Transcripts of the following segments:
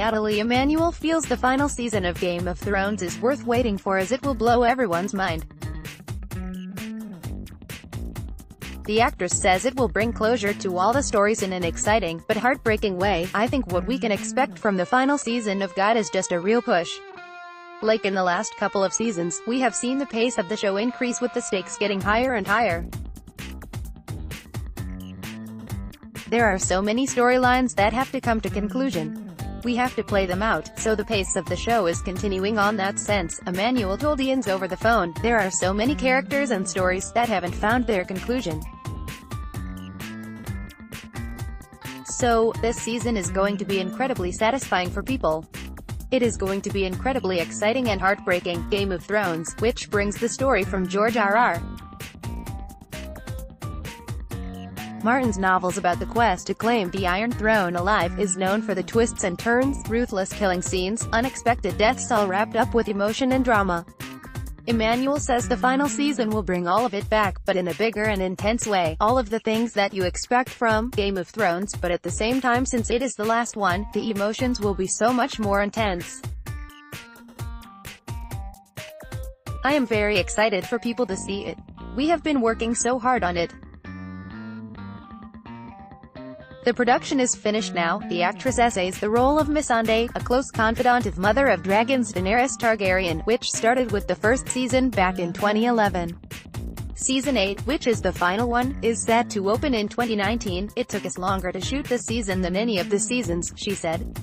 Nathalie Emmanuel feels the final season of Game of Thrones is worth waiting for as it will blow everyone's mind. The actress says it will bring closure to all the stories in an exciting, but heartbreaking way. I think what we can expect from the final season of God is just a real push. Like in the last couple of seasons, we have seen the pace of the show increase with the stakes getting higher and higher. There are so many storylines that have to come to conclusion. We have to play them out, so the pace of the show is continuing on that sense, Emmanuel told Ian's over the phone. There are so many characters and stories that haven't found their conclusion. So, this season is going to be incredibly satisfying for people. It is going to be incredibly exciting and heartbreaking. Game of Thrones, which brings the story from George R.R. Martin's novels about the quest to claim the Iron Throne alive, is known for the twists and turns, ruthless killing scenes, unexpected deaths all wrapped up with emotion and drama. Emmanuel says the final season will bring all of it back, but in a bigger and intense way. All of the things that you expect from Game of Thrones, but at the same time, since it is the last one, the emotions will be so much more intense. I am very excited for people to see it. We have been working so hard on it. The production is finished now. The actress essays the role of Missandei, a close confidant of Mother of Dragons Daenerys Targaryen, which started with the first season back in 2011. Season 8, which is the final one, is set to open in 2019. It took us longer to shoot this season than any of the seasons, she said.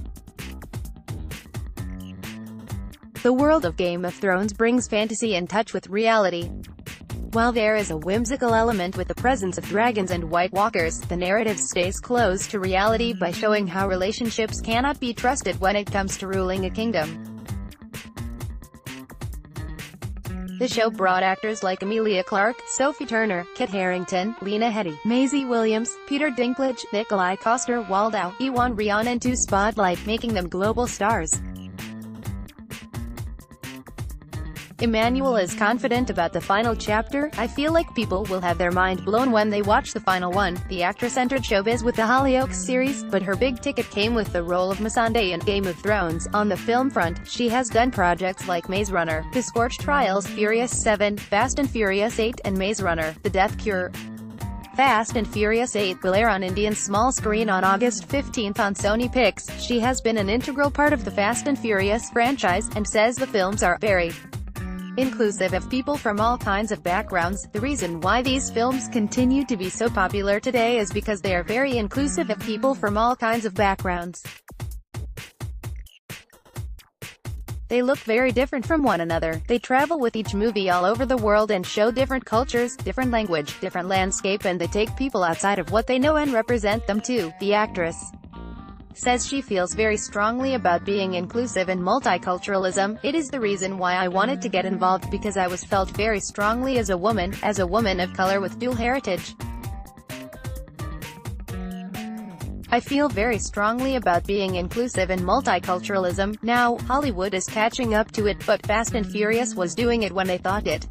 The world of Game of Thrones brings fantasy in touch with reality. While there is a whimsical element with the presence of dragons and White Walkers, the narrative stays close to reality by showing how relationships cannot be trusted when it comes to ruling a kingdom. The show brought actors like Emilia Clarke, Sophie Turner, Kit Harington, Lena Headey, Maisie Williams, Peter Dinklage, Nikolai Coster-Waldau, Iwan Rheon into spotlight, making them global stars. Emmanuel is confident about the final chapter. I feel like people will have their mind blown when they watch the final one. The actress entered showbiz with the Hollyoaks series, but her big ticket came with the role of Missandei in Game of Thrones. On the film front, she has done projects like Maze Runner, The Scorched Trials, Furious 7, Fast and Furious 8, and Maze Runner, The Death Cure. Fast and Furious 8 will air on Indian small screen on August 15 on Sony Pix. She has been an integral part of the Fast and Furious franchise, and says the films are very inclusive of people from all kinds of backgrounds. The reason why these films continue to be so popular today is because they are very inclusive of people from all kinds of backgrounds. They look very different from one another. They travel with each movie all over the world and show different cultures, different language, different landscape, and they take people outside of what they know and represent them too. The actress says she feels very strongly about being inclusive and multiculturalism. It is the reason why I wanted to get involved, because I was felt very strongly as a woman of color with dual heritage. I feel very strongly about being inclusive and multiculturalism. Now, Hollywood is catching up to it, but Fast and Furious was doing it when they thought it